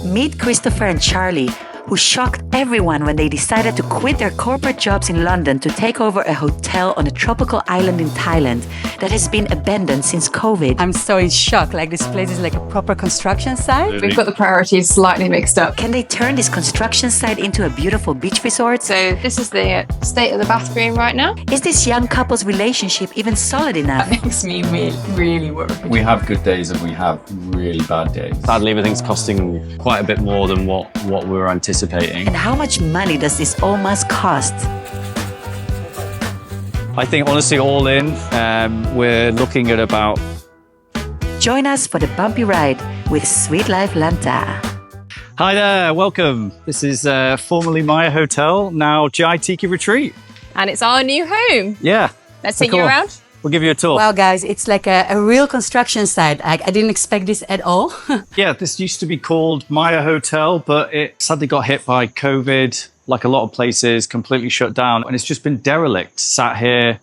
Meet Christopher and Charlie, who shocked everyone when they decided to quit their corporate jobs in London to take over a hotel on a tropical island in Thailand that has been abandoned since COVID. I'm so in shock, like this place is like a proper construction site. We've got the priorities slightly mixed up. Can they turn this construction site into a beautiful beach resort? So this is the state of the bathroom right now. Is this young couple's relationship even solid enough? That makes me really worried. We have good days and we have really bad days. Sadly, everything's costing quite a bit more than what we were anticipating. And how much money does this all must cost? I think, honestly, all in, we're looking at about... Join us for the bumpy ride with Sweet Life Lanta. Hi there, welcome. This is formerly Maya Hotel, now Jaitiki Retreat. And it's our new home. Yeah. Let's take you around. We'll give you a tour. Wow, guys, it's like a real construction site. I didn't expect this at all. Yeah, this used to be called Maya Hotel, but it sadly got hit by COVID, like a lot of places, completely shut down. And it's just been derelict, sat here,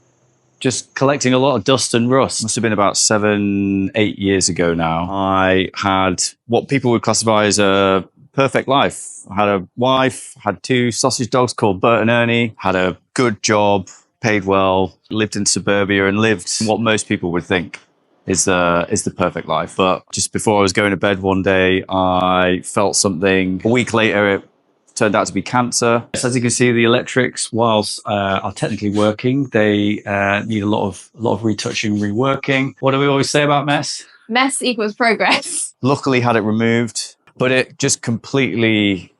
just collecting a lot of dust and rust. Must have been about 7, 8 years ago now. I had what people would classify as a perfect life. I had a wife, had 2 sausage dogs called Bert and Ernie, had a good job, paid well, lived in suburbia and lived what most people would think is the perfect life. But just before I was going to bed one day, I felt something. A week later, it turned out to be cancer. As you can see, the electrics, whilst are technically working, they need a lot of retouching, reworking. What do we always say about mess? Mess equals progress. Luckily had it removed, but it just completely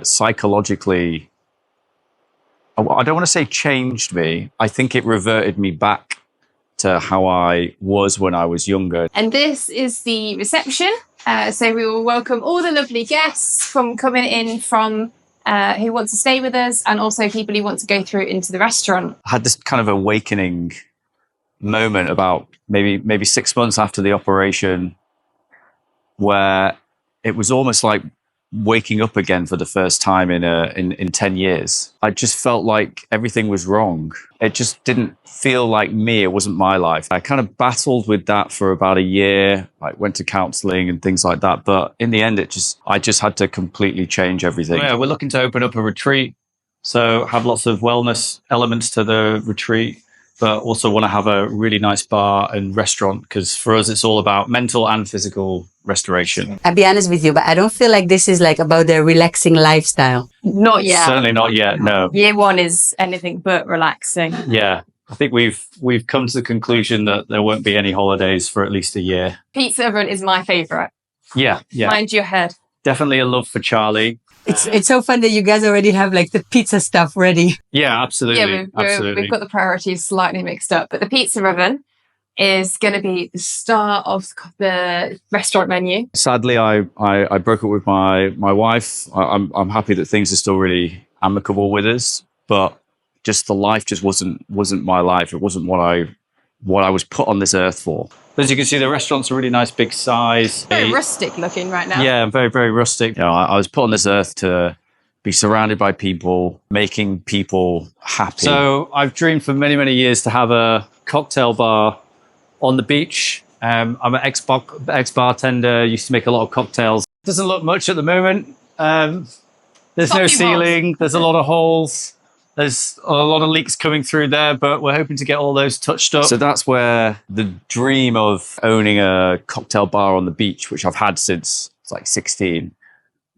psychologically, I don't want to say changed me. I think it reverted me back to how I was when I was younger. And this is the reception. So we will welcome all the lovely guests from coming in from who want to stay with us, and also people who want to go through into the restaurant. I had this kind of awakening moment about maybe 6 months after the operation, where it was almost like waking up again for the first time in 10 years. I just felt like everything was wrong. It just didn't feel like me. It wasn't my life. I kind of battled with that for about a year. I went to counseling and things like that. But in the end, I just had to completely change everything. Yeah, we're looking to open up a retreat. So have lots of wellness elements to the retreat, but also want to have a really nice bar and restaurant, because for us, it's all about mental and physical restoration. I'll be honest with you, but I don't feel like this is like about the relaxing lifestyle. Not yet. Certainly not yet, no. Year 1 is anything but relaxing. Yeah, I think we've come to the conclusion that there won't be any holidays for at least a year. Pizza oven is my favourite. Yeah. Mind your head. Definitely a love for Charlie. It's so fun that you guys already have like the pizza stuff ready. Yeah, absolutely. Yeah, we've got the priorities slightly mixed up, but the pizza oven is going to be the star of the restaurant menu. Sadly, I broke up with my wife. I'm happy that things are still really amicable with us, but just the life just wasn't my life. It wasn't what I was put on this earth for. As you can see, the restaurant's a really nice big size. Very rustic looking right now. Yeah, very, very rustic. You know, I was put on this earth to be surrounded by people, making people happy. So I've dreamed for many, many years to have a cocktail bar on the beach. I'm an ex-bartender, used to make a lot of cocktails. Doesn't look much at the moment. There's no ceiling, there's a lot of holes. There's a lot of leaks coming through there, but we're hoping to get all those touched up. So that's where the dream of owning a cocktail bar on the beach, which I've had since like 16,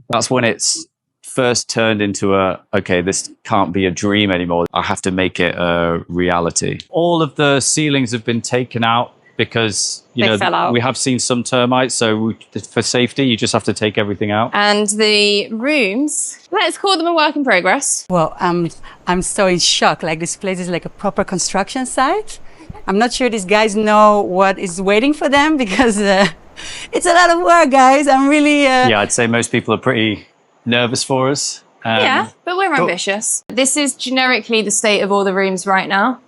that's when it's first turned into okay, this can't be a dream anymore. I have to make it a reality. All of the ceilings have been taken out because, They fell out. we have seen some termites. So for safety, you just have to take everything out. And the rooms, let's call them a work in progress. Well, I'm so in shock. Like this place is like a proper construction site. I'm not sure these guys know what is waiting for them, because it's a lot of work, guys. I'm really... Yeah, I'd say most people are pretty nervous for us. Yeah, but we're ambitious. This is generically the state of all the rooms right now.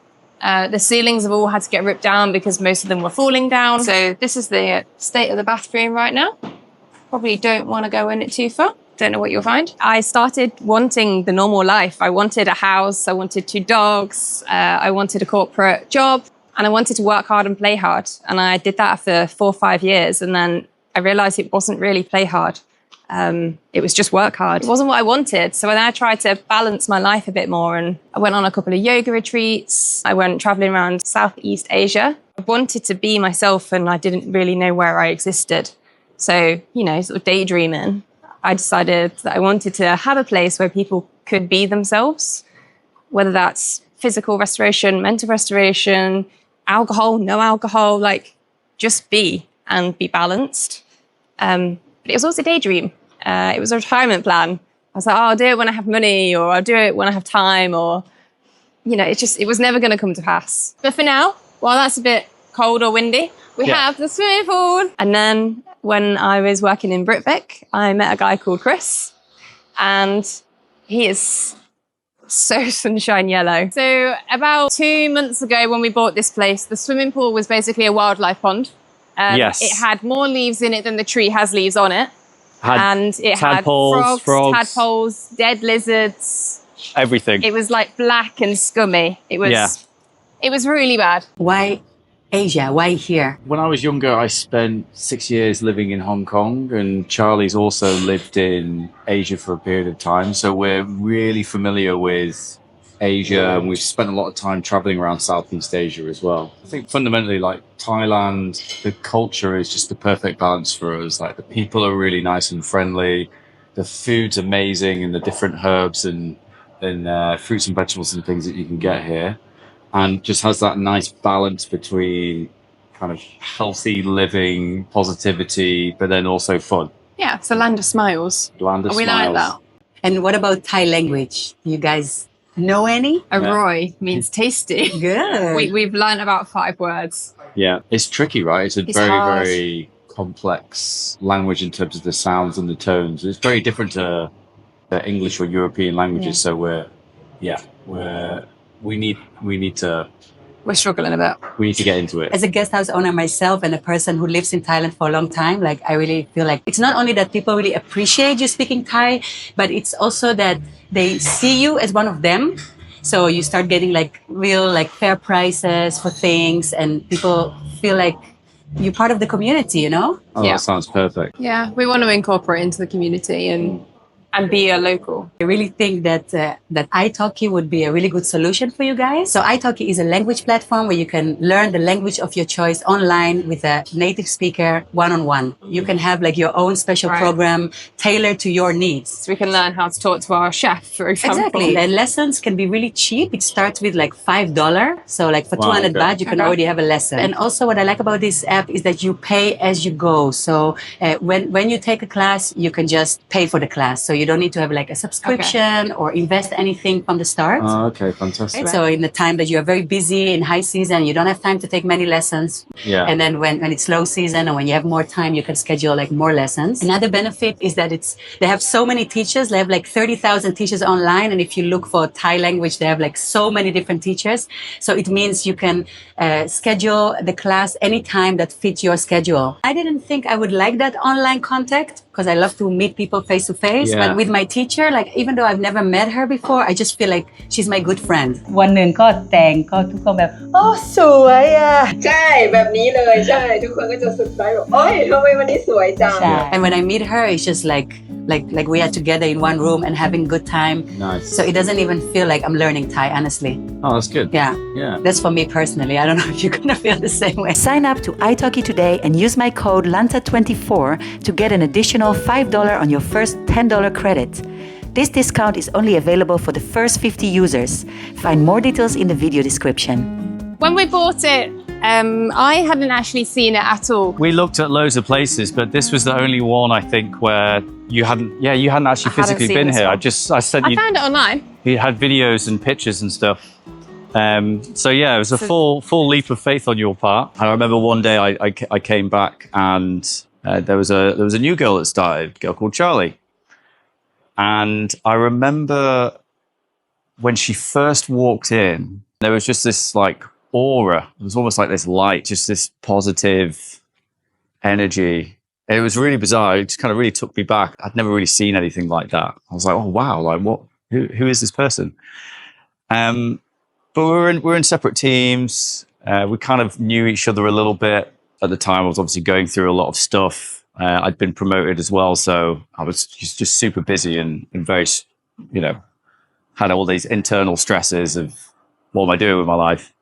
The ceilings have all had to get ripped down because most of them were falling down. So this is the state of the bathroom right now. Probably don't want to go in it too far. Don't know what you'll find. I started wanting the normal life. I wanted a house. I wanted 2 dogs. I wanted a corporate job. And I wanted to work hard and play hard. And I did that for 4 or 5 years. And then I realized it wasn't really play hard. It was just work hard. It wasn't what I wanted. So then I tried to balance my life a bit more, and I went on a couple of yoga retreats. I went traveling around Southeast Asia. I wanted to be myself, and I didn't really know where I existed. So, sort of daydreaming, I decided that I wanted to have a place where people could be themselves, whether that's physical restoration, mental restoration, alcohol, no alcohol, like just be and be balanced. But it was also a daydream. It was a retirement plan. I was like, I'll do it when I have money, or I'll do it when I have time, or, it was never going to come to pass. But for now, while that's a bit cold or windy, we have the swimming pool. And then when I was working in Britvic, I met a guy called Chris, and he is so sunshine yellow. So about 2 months ago when we bought this place, the swimming pool was basically a wildlife pond. Yes. It had more leaves in it than the tree has leaves on it. And it had tadpoles, frogs, tadpoles, dead lizards. Everything. It was like black and scummy. It was really bad. Why Asia? Why here? When I was younger, I spent 6 years living in Hong Kong, and Charlie's also lived in Asia for a period of time. So we're really familiar with Asia, and we've spent a lot of time traveling around Southeast Asia as well. I think fundamentally, like Thailand, the culture is just the perfect balance for us. Like the people are really nice and friendly. The food's amazing, and the different herbs and fruits and vegetables and things that you can get here. And just has that nice balance between kind of healthy living, positivity, but then also fun. Yeah, it's a land of smiles. Land of We like smiles. that. And what about Thai language? Do you guys know any? Arroy means tasty. Good. We've learned about 5 words. Yeah, it's tricky, right? It's a It's very, hard. very complex language in terms of the sounds and the tones. It's very different to the English or European languages. So we need to We're struggling a bit. get into it. As a guest house owner myself and a person who lives in Thailand for a long time, like I really feel like it's not only that people really appreciate you speaking Thai, but it's also that they see you as one of them. So you start getting like real like fair prices for things, and people feel like you're part of the community, you know? Oh, Yeah. that sounds perfect. Yeah, we want to incorporate into the community and be a local. I really think that that italki would be a really good solution for you guys. So italki is a language platform where you can learn the language of your choice online with a native speaker one-on-one. You can have like your own special Right. program tailored to your needs. So we can learn how to talk to our chef, for example. Exactly. And lessons can be really cheap. It starts with like $5. So like for Wow, 200 okay. baht, you can Okay. already have a lesson. And also what I like about this app is that you pay as you go. So when you take a class, you can just pay for the class. So you don't need to have like a subscription or invest anything from the start. Oh, okay, fantastic. Right? So in the time that you are very busy in high season, you don't have time to take many lessons. Yeah. And then when it's low season and when you have more time, you can schedule like more lessons. Another benefit is that they have so many teachers. They have like 30,000 teachers online. And if you look for Thai language, they have like so many different teachers. So it means you can schedule the class anytime that fits your schedule. I didn't think I would like that online contact because I love to meet people face to face. Yeah. But with my teacher, like even though I've never met her before, I just feel like she's my good friend. วันหนึ่งก็แต่งก็ทุกคนแบบโอ้สวยอ่ะ ใช่แบบนี้เลยใช่ทุกคนก็จะสุดใจแบบโอ้ยทำไมวันนี้สวยจัง ใช่ And when I meet her, it's just like we are together in one room and having good time. Nice. So it doesn't even feel like I'm learning Thai, honestly. Oh, that's good. Yeah. Yeah. That's for me personally. I don't know if you're gonna feel the same way. Sign up to italki today and use my code LANTA24 to get an additional $5 on your first $10 credit. This discount is only available for the first 50 users. Find more details in the video description. When we bought it, I hadn't actually seen it at all. We looked at loads of places, but this was the only one I think where you hadn't actually physically seen been this here. one. I sent I you. found it online. You had videos and pictures and stuff. So yeah, it was a full leap of faith on your part. I remember one day I came back and there was a new girl that started, a girl called Charlie. And I remember when she first walked in, there was just this like aura. It was almost like this light, just this positive energy. It was really bizarre. It just kind of really took me back. I'd never really seen anything like that. I was like, oh wow, like what? Who is this person? But we're in separate teams. We kind of knew each other a little bit at the time. I was obviously going through a lot of stuff. I'd been promoted as well, so I was just super busy and very, you know, had all these internal stresses of what am I doing with my life.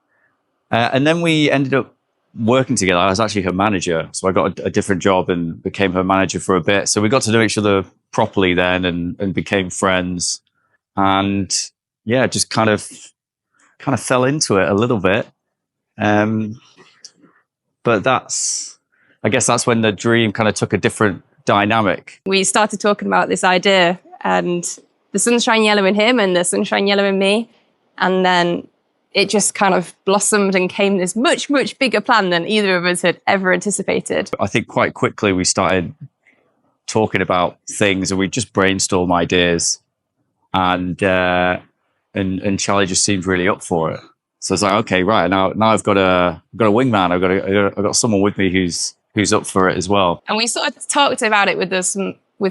And then we ended up working together. I was actually her manager, so I got a different job and became her manager for a bit. So we got to know each other properly then, and became friends. And yeah, just kind of fell into it a little bit. But I guess that's when the dream kind of took a different dynamic. We started talking about this idea, and the sunshine yellow in him and the sunshine yellow in me. And then it just kind of blossomed and came this much, much bigger plan than either of us had ever anticipated. I think quite quickly we started talking about things, and we just brainstormed ideas, and Charlie just seemed really up for it. So it's like, okay, right, now I've got a wingman. I've got someone with me who's up for it as well. And we sort of talked about it with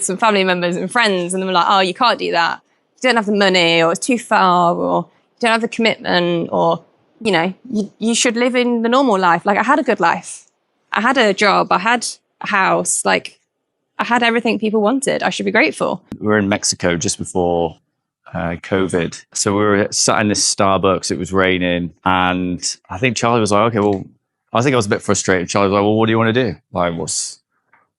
some family members and friends, and they were like, oh, you can't do that. You don't have the money, or it's too far, or you don't have the commitment, or, you know, you should live in the normal life. Like, I had a good life. I had a job. I had a house. Like, I had everything people wanted. I should be grateful. We were in Mexico just before COVID. So we were sat in this Starbucks. It was raining. And I think Charlie was like, okay, well, I think I was a bit frustrated. Charlie was like, well, what do you want to do? Like, what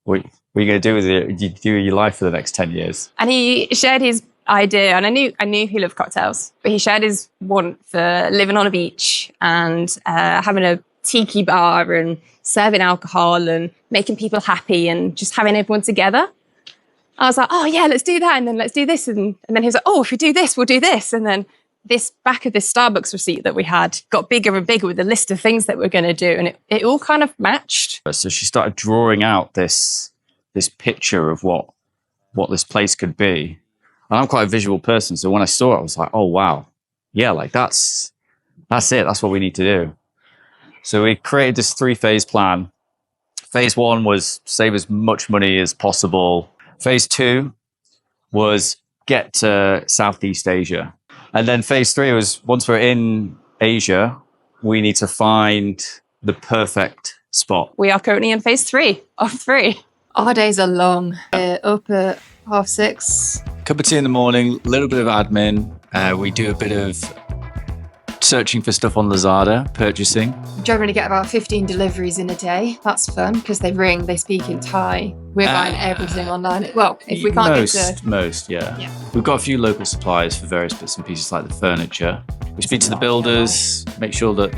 are you going to do with your life for the next 10 years? And he shared his idea, and I knew he loved cocktails, but he shared his want for living on a beach and having a tiki bar and serving alcohol and making people happy and just having everyone together. I was like, oh yeah, let's do that, and then let's do this, and then he was like, oh, if we do this, we'll do this, and then this back of this Starbucks receipt that we had got bigger and bigger with the list of things that we're going to do, and it all kind of matched. So she started drawing out this picture of what this place could be. And I'm quite a visual person, so when I saw it, I was like, oh wow, yeah, like that's it. That's what we need to do. So we created this 3-phase plan. Phase 1 was save as much money as possible. Phase 2 was get to Southeast Asia. And then phase 3 was, once we're in Asia, we need to find the perfect spot. We are currently in phase 3 of 3. Our days are long. We're up at 6:30. Cup of tea in the morning, a little bit of admin. We do a bit of searching for stuff on Lazada, purchasing. Generally get about 15 deliveries in a day. That's fun because they ring, they speak in Thai. We're buying everything online. Well, if we can't get to... Most, yeah. We've got a few local suppliers for various bits and pieces like the furniture. We speak to the builders, make sure that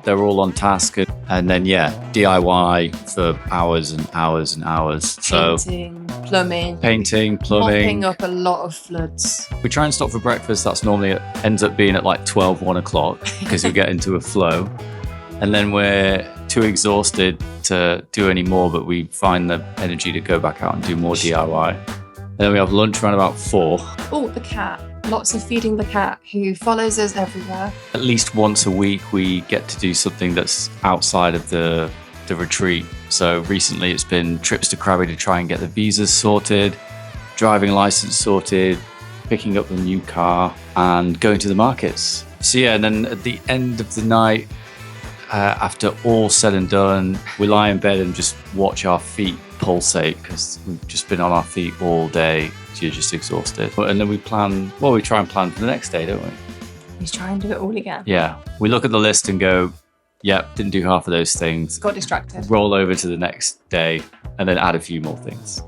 they're all on task, and then DIY for hours and hours and hours. Painting, plumbing. Mopping up a lot of floods. We try and stop for breakfast. That's normally ends up being at like 12, 1 o'clock because we get into a flow. And then we're too exhausted to do any more, but we find the energy to go back out and do more DIY. And then we have lunch around about 4. Oh, the cat. Lots of feeding the cat, who follows us everywhere. At least once a week, we get to do something that's outside of the retreat. So recently it's been trips to Krabi to try and get the visas sorted, driving license sorted, picking up a new car and going to the markets. So and then at the end of the night, after all said and done, we lie in bed and just watch our feet pulsate because we've just been on our feet all day. So you're just exhausted. And then we try and plan for the next day, don't we? We try and do it all again. Yeah. We look at the list and go, yep, didn't do half of those things. Got distracted. Roll over to the next day and then add a few more things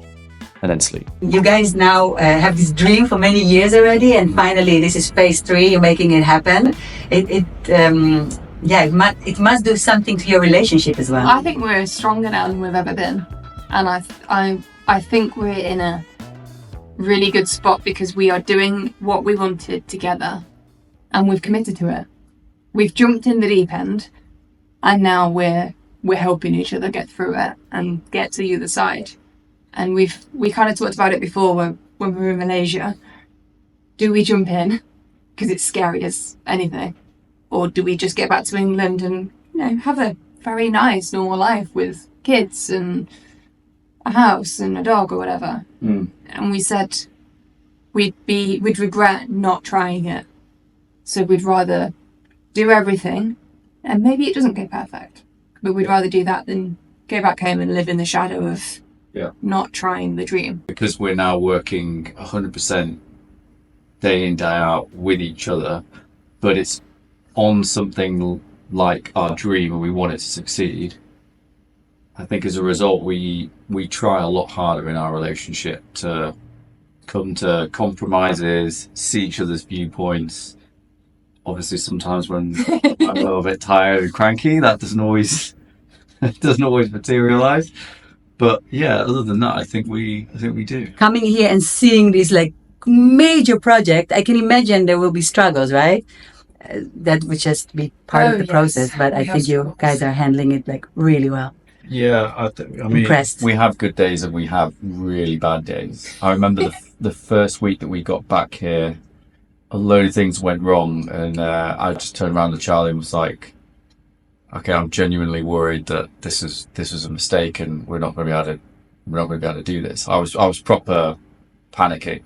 and then sleep. You guys now have this dream for many years already, and finally this is phase 3. You're making it happen. It must do something to your relationship as well. I think we're stronger now than we've ever been, and I think we're in a really good spot because we are doing what we wanted together, and we've committed to it. We've jumped in the deep end, and now we're helping each other get through it and get to the other side. And we kind of talked about it before when we were in Malaysia. Do we jump in because it's scary as anything, or do we just get back to England and have a very nice normal life with kids and a house and a dog or whatever? And we said we'd regret not trying it, so we'd rather do everything, and maybe it doesn't go perfect, but we'd rather do that than go back home and live in the shadow of not trying the dream. Because we're now working 100% day in, day out with each other, but it's on something like our dream and we want it to succeed. I think as a result, we try a lot harder in our relationship to come to compromises, see each other's viewpoints. Obviously, sometimes when I'm a little bit tired and cranky, that doesn't always materialize. But yeah, other than that, I think we do. Coming here and seeing this like major project, I can imagine there will be struggles, right? That would just be part of the process. But I think you guys are handling it like really well. Yeah, I mean, Impressed. we have good days and we have really bad days. I remember the first week that we got back here, a load of things went wrong, and I just turned around to Charlie and was like, "Okay, I'm genuinely worried that this is a mistake, and we're not going to be able to do this." I was proper panicking,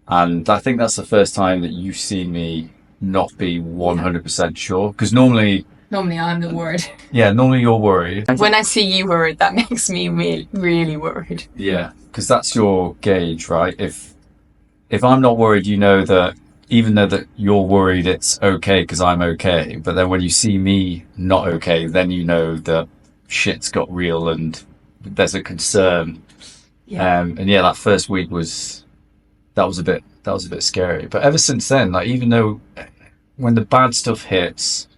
and I think that's the first time that you've seen me not be 100% sure, because normally I'm the worried. Yeah, normally you're worried. When I see you worried, that makes me really, really worried. Yeah, because that's your gauge, right? If I'm not worried, you know that even though that you're worried, it's okay because I'm okay. But then when you see me not okay, then you know that shit's got real and there's a concern. Yeah. And yeah, that first week was a bit scary. But ever since then, like even though when the bad stuff hits,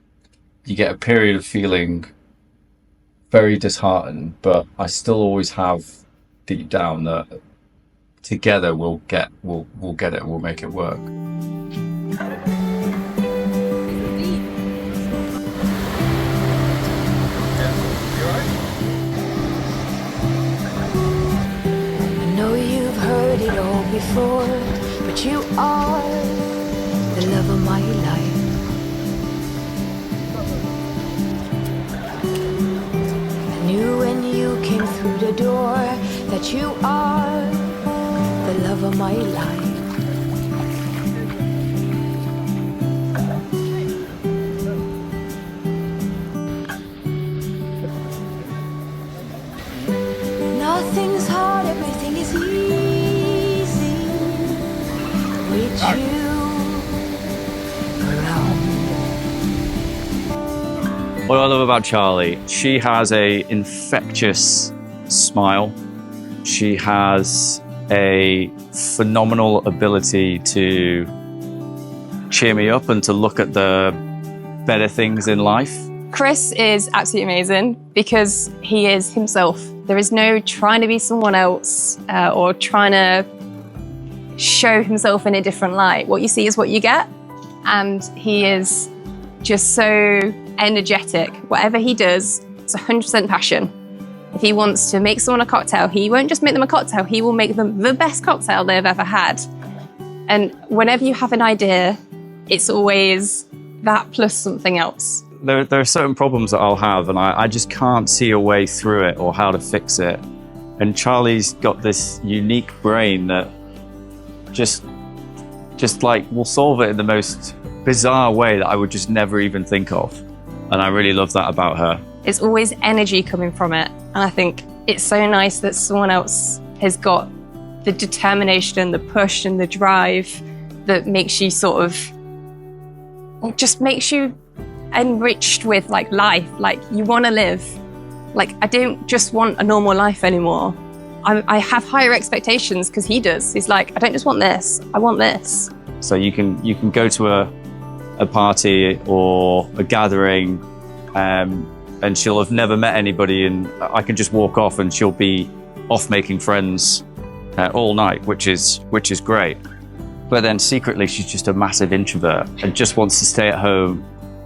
you get a period of feeling very disheartened, but I still always have deep down that together we'll get it, we'll make it work. I know you've heard it all before, but you are the love of my life. Knew when you came through the door that you are the love of my life. Nothing's hard, everything is easy with you around. What I love about Charlie, she has a infectious smile. She has a phenomenal ability to cheer me up and to look at the better things in life. Chris is absolutely amazing because he is himself. There is no trying to be someone else or trying to show himself in a different light. What you see is what you get. And he is just so energetic. Whatever he does, it's 100% passion. If he wants to make someone a cocktail, he won't just make them a cocktail, he will make them the best cocktail they've ever had. And whenever you have an idea, it's always that plus something else. There are certain problems that I'll have and I just can't see a way through it or how to fix it. And Charlie's got this unique brain that just like will solve it in the most bizarre way that I would just never even think of. And I really love that about her. It's always energy coming from it. And I think it's so nice that someone else has got the determination and the push and the drive that makes you just makes you enriched with like life. Like you want to live. Like I don't just want a normal life anymore. I have higher expectations because he does. He's like, I don't just want this, I want this. So you can go to a party or a gathering and she'll have never met anybody and I can just walk off and she'll be off making friends all night, which is great. But then secretly she's just a massive introvert and just wants to stay at home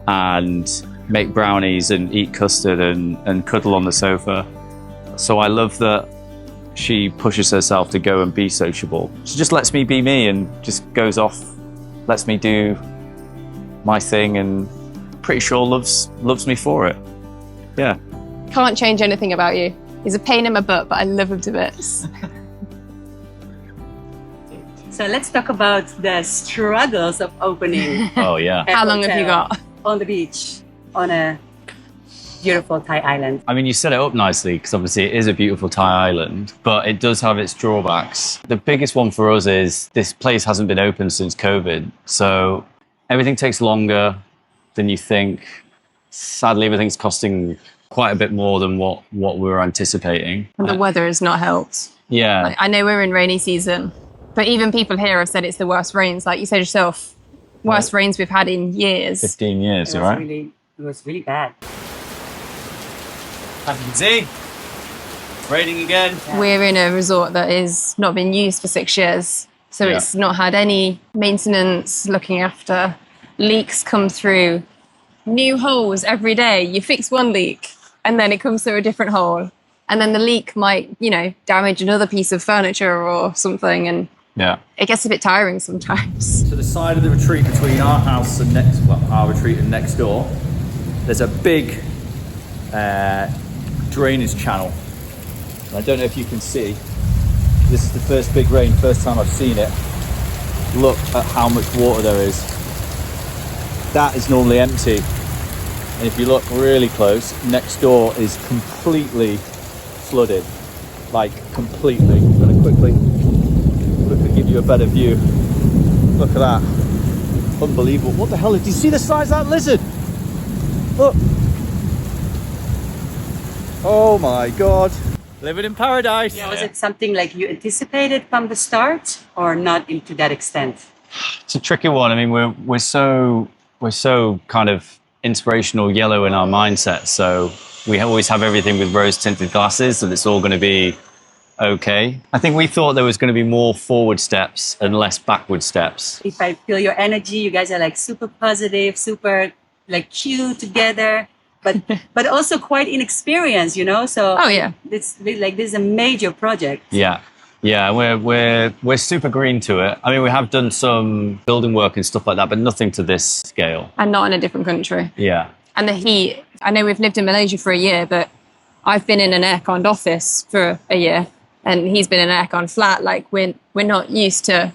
and make brownies and eat custard and cuddle on the sofa. So I love that she pushes herself to go and be sociable. She just lets me be me and just goes off, lets me do my thing and pretty sure loves me for it. Yeah. Can't change anything about you. He's a pain in my butt, but I love him to bits. So let's talk about the struggles of opening. Oh yeah. How long have you got? On the beach, on a beautiful Thai island. I mean, you set it up nicely because obviously it is a beautiful Thai island, but it does have its drawbacks. The biggest one for us is this place hasn't been open since COVID. So everything takes longer than you think. Sadly, everything's costing quite a bit more than what we were anticipating. And the weather has not helped. Yeah. Like, I know we're in rainy season, but even people here have said it's the worst rains. Like you said yourself, worst rains we've had in years. 15 years, It right? was really bad. As you can see, raining again. We're in a resort that is not been used for 6 years. So Yeah. it's not had any maintenance, looking after. Leaks come through. New holes every day. You fix one leak and then it comes through a different hole. And then the leak might, damage another piece of furniture or something. And Yeah. it gets a bit tiring sometimes. To the side of the retreat between our house and our retreat and next door, there's a big drainage channel. And I don't know if you can see. This is the first big rain, first time I've seen it. Look at how much water there is. That is normally empty. And if you look really close, next door is completely flooded. Like completely. I'm going to quickly give you a better view. Look at that. Unbelievable. What the hell? Do you see the size of that lizard? Look. Oh my God. Living in paradise. Yeah, was it something like you anticipated from the start or not to that extent? It's a tricky one. I mean, we're so kind of inspirational yellow in our mindset. So we always have everything with rose tinted glasses and it's all going to be okay. I think we thought there was going to be more forward steps and less backward steps. If I feel your energy, you guys are like super positive, super like cute together, but also quite inexperienced, So Oh, yeah. it's like this is a major project. Yeah. Yeah, we're super green to it. I mean, we have done some building work and stuff like that, but nothing to this scale. And not in a different country. Yeah. And the heat. I know we've lived in Malaysia for a year, but I've been in an air-conned office for a year and he's been in an air-conned flat. Like we're not used to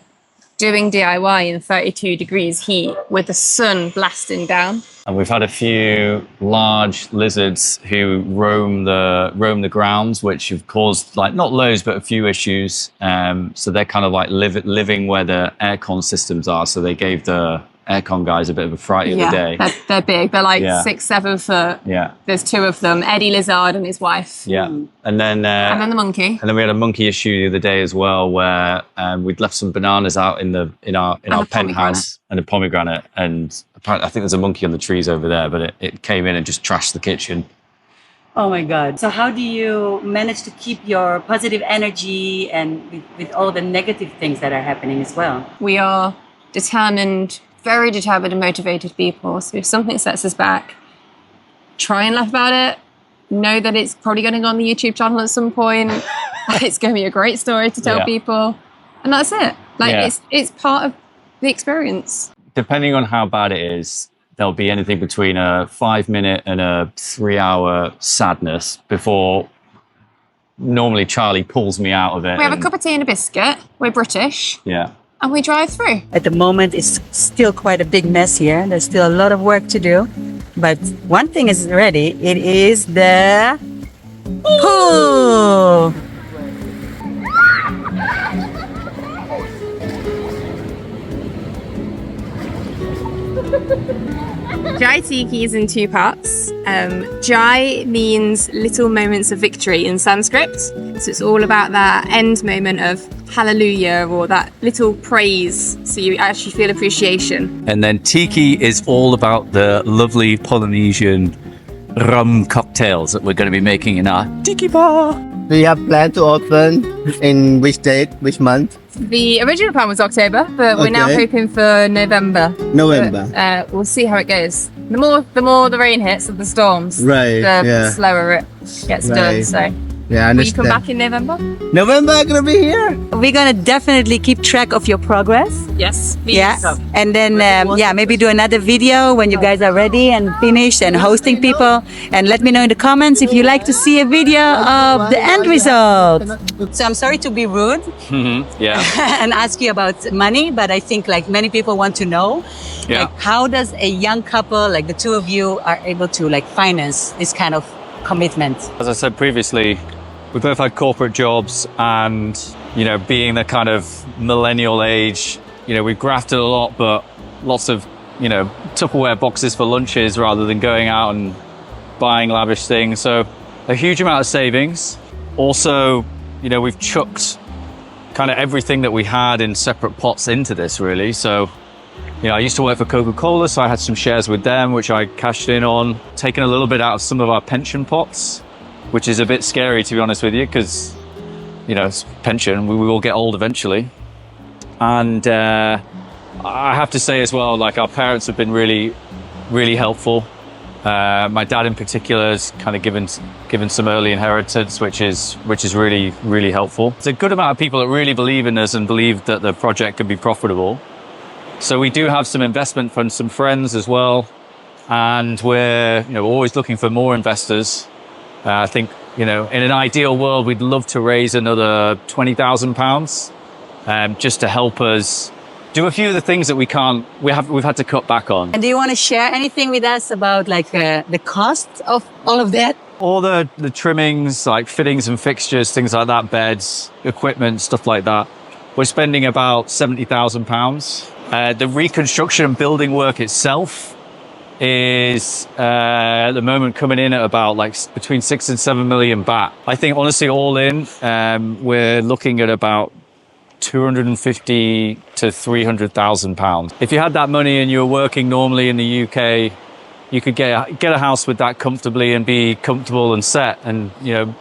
doing DIY in 32 degrees heat with the sun blasting down. And we've had a few large lizards who roam the grounds, which have caused like not loads, but a few issues. So they're kind of like living where the aircon systems are. So they gave the aircon guys a bit of a fright the other day. They're big. They're like Yeah. 6-7 foot. Yeah. There's 2 of them, Eddie Lizard and his wife. Yeah. And then And then the monkey. we had a monkey issue the other day as well, where we'd left some bananas out in our a penthouse and a pomegranate, and apparently I think there's a monkey on the trees over there, but it came in and just trashed the kitchen. Oh my God. So how do you manage to keep your positive energy and with all the negative things that are happening as well? We are determined, very determined and motivated people. So if something sets us back, try and laugh about it. Know that it's probably going to go on the YouTube channel at some point. It's going to be a great story to tell Yeah. people. And that's it. Like Yeah. it's part of the experience. Depending on how bad it is, there'll be anything between a 5-minute and a 3-hour sadness before normally Charlie pulls me out of it. We have a cup of tea and a biscuit. We're British. Yeah. And we drive through. At the moment, it's still quite a big mess here. There's still a lot of work to do. But one thing is ready. It is the pool. Jaitiki is in 2 parts. Jai means little moments of victory in Sanskrit. So it's all about that end moment of hallelujah or that little praise. So you actually feel appreciation. And then Tiki is all about the lovely Polynesian rum cocktails that we're going to be making in our Tiki bar. We have planned to open in which date, which month? The original plan was October, but we're now Okay. hoping for November. November. But, we'll see how it goes. The more the rain hits and the storms, Right, the yeah. slower it gets done. Right. So Yeah, I will you come understand. back in November? November, I'm gonna be here. We're going to definitely keep track of your progress. Yes. please. Yeah, and then maybe do another video when you guys are ready and finished and hosting people. And let me know in the comments if you like to see a video of the end result. So I'm sorry to be rude Yeah. and ask you about money, but I think like many people want to know, Yeah. like how does a young couple like the two of you are able to like finance this kind of commitment? As I said previously, we both had corporate jobs, and, you know, being the kind of millennial age, you know, we've grafted a lot, but lots of, you know, Tupperware boxes for lunches rather than going out and buying lavish things. So a huge amount of savings. Also, you know, we've chucked kind of everything that we had in separate pots into this, really. So, you know, I used to work for Coca-Cola, so I had some shares with them, which I cashed in on, taken a little bit out of some of our pension pots, which is a bit scary, to be honest with you, because, you know, it's pension, we will get old eventually. And I have to say as well, like, our parents have been really, really helpful. My dad in particular has kind of given some early inheritance, which is really, really helpful. There's a good amount of people that really believe in us and believe that the project can be profitable. So we do have some investment from some friends as well, and we're, you know, always looking for more investors. I think, you know, in an ideal world, we'd love to raise another £20,000, just to help us do a few of the things that we've had to cut back on. And do you want to share anything with us about like the cost of all of that? All the trimmings, like fittings and fixtures, things like that, beds, equipment, stuff like that. We're spending about £70,000. The reconstruction and building work itself is at the moment coming in at about like between 6 and 7 million baht. I think honestly, all in, we're looking at about 250 to 300,000 pounds. If you had that money and you were working normally in the UK, you could get a house with that comfortably and be comfortable and set, and, you know,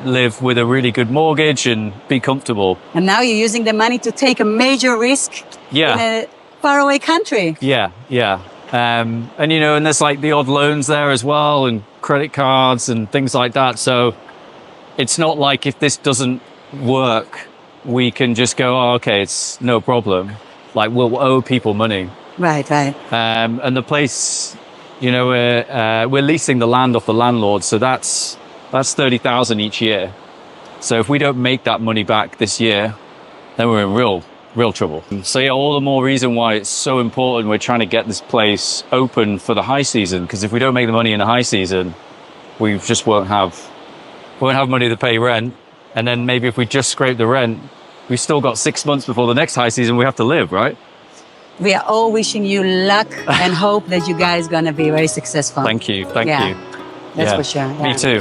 live with a really good mortgage and be comfortable. And now you're using the money to take a major risk in a faraway country. Yeah. And, you know, and there's like the odd loans there as well, and credit cards and things like that. So it's not like if this doesn't work, we can just go, oh, okay, it's no problem. Like, we'll owe people money. Right. And the place, you know, we're leasing the land off the landlord. So that's 30,000 each year. So if we don't make that money back this year, then we're in real trouble. So yeah, all the more reason why it's so important we're trying to get this place open for the high season, because if we don't make the money in the high season, we just won't have money to pay rent. And then maybe if we just scrape the rent, we've still got 6 months before the next high season we have to live, right? We are all wishing you luck and hope that you guys gonna be very successful. Thank you. That's for sure. Me too.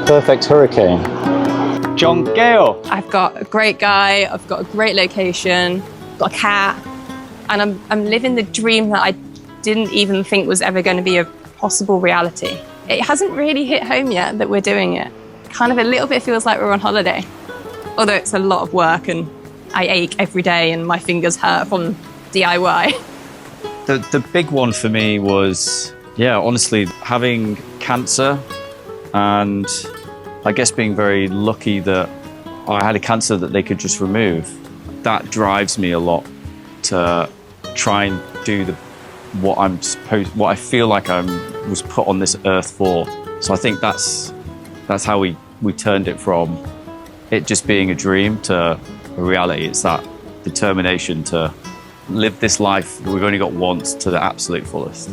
Perfect hurricane. John Gale. I've got a great guy, I've got a great location, got a cat, and I'm living the dream that I didn't even think was ever going to be a possible reality. It hasn't really hit home yet that we're doing it. Kind of a little bit feels like we're on holiday, although it's a lot of work and I ache every day and my fingers hurt from DIY. The big one for me was, honestly, having cancer, and I guess being very lucky that I had a cancer that they could just remove. That drives me a lot to try and do what I feel like I was put on this earth for. So I think that's how we turned it from it just being a dream to a reality. It's that determination to live this life that we've only got once to the absolute fullest.